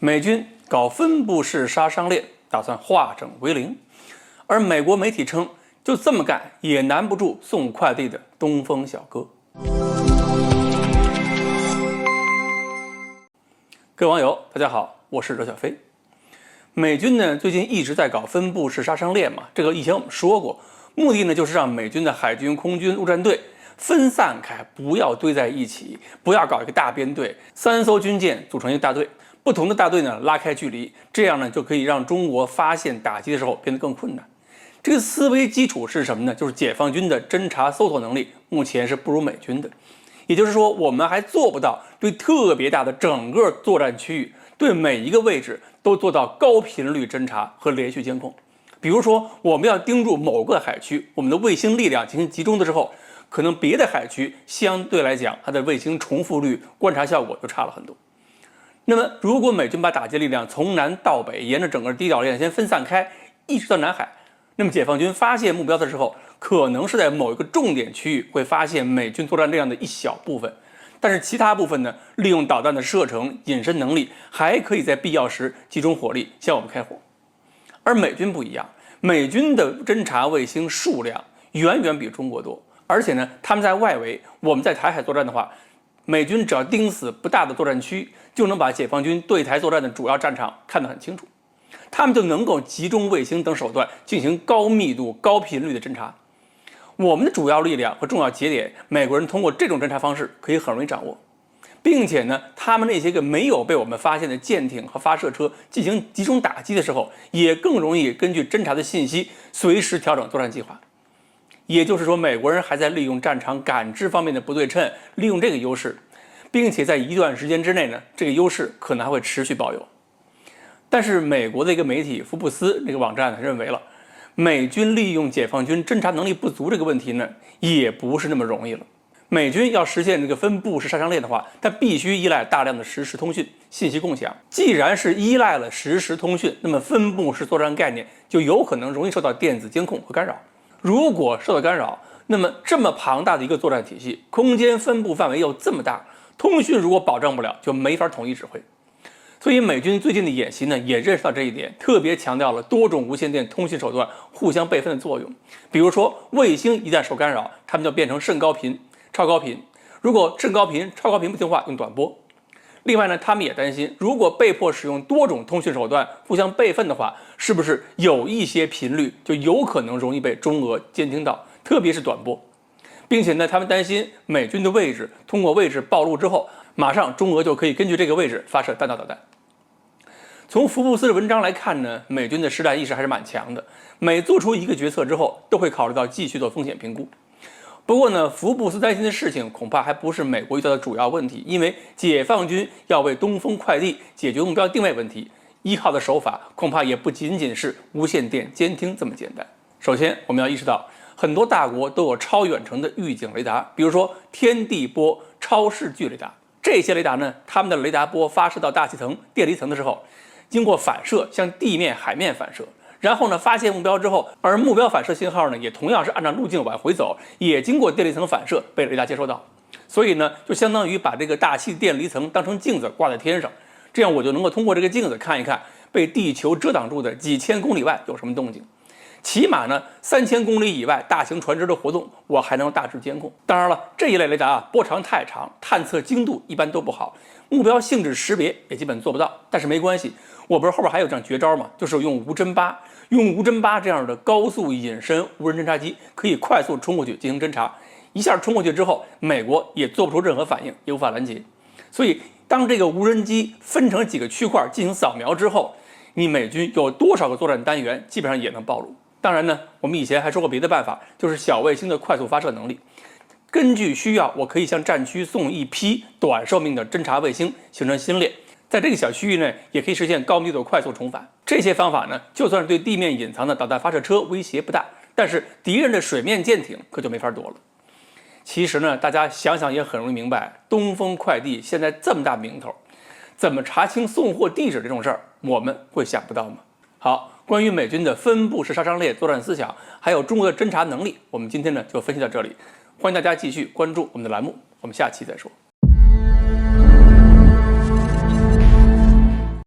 美军搞分布式杀伤链，打算化整为零，而美国媒体称，就这么干也难不住送快递的东风小哥。各位网友，大家好，我是周小飞。美军呢最近一直在搞分布式杀伤链嘛，这个以前我们说过，目的呢就是让美军的海军、空军、陆战队分散开，不要堆在一起，不要搞一个大编队，3艘军舰组成一个大队，不同的大队呢拉开距离，这样呢就可以让中国发现打击的时候变得更困难。这个思维基础是什么呢？就是解放军的侦察搜索能力目前是不如美军的，也就是说我们还做不到对特别大的整个作战区域，对每一个位置都做到高频率侦察和连续监控。比如说我们要盯住某个海区，我们的卫星力量进行集中的时候，可能别的海区相对来讲它的卫星重复率、观察效果就差了很多。那么如果美军把打击力量从南到北沿着整个第一岛链先分散开，一直到南海，那么解放军发现目标的时候，可能是在某一个重点区域会发现美军作战力量的一小部分，但是其他部分呢，利用导弹的射程、隐身能力，还可以在必要时集中火力向我们开火。而美军不一样，美军的侦察卫星数量远远比中国多，而且呢，他们在外围，我们在台海作战的话，美军只要盯死不大的作战区，就能把解放军对台作战的主要战场看得很清楚，他们就能够集中卫星等手段进行高密度、高频率的侦察。我们的主要力量和重要节点，美国人通过这种侦察方式可以很容易掌握，并且呢，他们那些个没有被我们发现的舰艇和发射车进行集中打击的时候，也更容易根据侦察的信息随时调整作战计划。也就是说，美国人还在利用战场感知方面的不对称，利用这个优势，并且在一段时间之内呢，这个优势可能还会持续保有。但是美国的一个媒体福布斯这个网站呢认为了，美军利用解放军侦察能力不足这个问题呢，也不是那么容易了。美军要实现这个分布式杀伤链的话，它必须依赖大量的实时通讯信息共享。既然是依赖了实时通讯，那么分布式作战概念就有可能容易受到电子监控和干扰。如果受到干扰，那么这么庞大的一个作战体系，空间分布范围又这么大，通讯如果保证不了，就没法统一指挥。所以美军最近的演习呢，也认识到这一点，特别强调了多种无线电通讯手段互相备份的作用。比如说，卫星一旦受干扰，它们就变成甚高频、超高频。如果甚高频、超高频不听话，用短波。另外呢，他们也担心，如果被迫使用多种通讯手段互相备份的话，是不是有一些频率就有可能容易被中俄监听到，特别是短波。并且呢，他们担心美军的位置通过位置暴露之后，马上中俄就可以根据这个位置发射弹道导弹。从福布斯的文章来看呢，美军的实战意识还是蛮强的，每做出一个决策之后，都会考虑到继续做风险评估。不过呢，福布斯担心的事情恐怕还不是美国遇到的主要问题，因为解放军要为东风快递解决目标定位问题，依靠的手法恐怕也不仅仅是无线电监听这么简单。首先，我们要意识到，很多大国都有超远程的预警雷达，比如说天地波、超视距雷达。这些雷达呢，它们的雷达波发射到大气层、电离层的时候，经过反射向地面、海面反射，然后呢发现目标之后，而目标反射信号呢也同样是按照路径往回走，也经过电离层反射被雷达接收到。所以呢，就相当于把这个大气电离层当成镜子挂在天上，这样我就能够通过这个镜子看一看被地球遮挡住的几千公里外有什么动静。起码呢，3000公里以外大型船只的活动，我还能大致监控。当然了，这一类雷达波长太长，探测精度一般都不好，目标性质识别也基本做不到。但是没关系，我不是后边还有这样绝招吗？就是用无侦八，用无侦八这样的高速隐身无人侦察机，可以快速冲过去进行侦察。一下冲过去之后，美国也做不出任何反应，也无法拦截。所以，当这个无人机分成几个区块进行扫描之后，你美军有多少个作战单元，基本上也能暴露。当然呢，我们以前还说过别的办法，就是小卫星的快速发射能力。根据需要，我可以向战区送一批短寿命的侦察卫星，形成星链，在这个小区域内也可以实现高密度快速重返。这些方法呢，就算是对地面隐藏的导弹发射车威胁不大，但是敌人的水面舰艇可就没法躲了。其实呢，大家想想也很容易明白，东风快递现在这么大名头，怎么查清送货地址这种事儿，我们会想不到吗？好，关于美军的分布式杀伤链作战思想，还有中国的侦察能力，我们今天呢就分析到这里。欢迎大家继续关注我们的栏目，我们下期再说。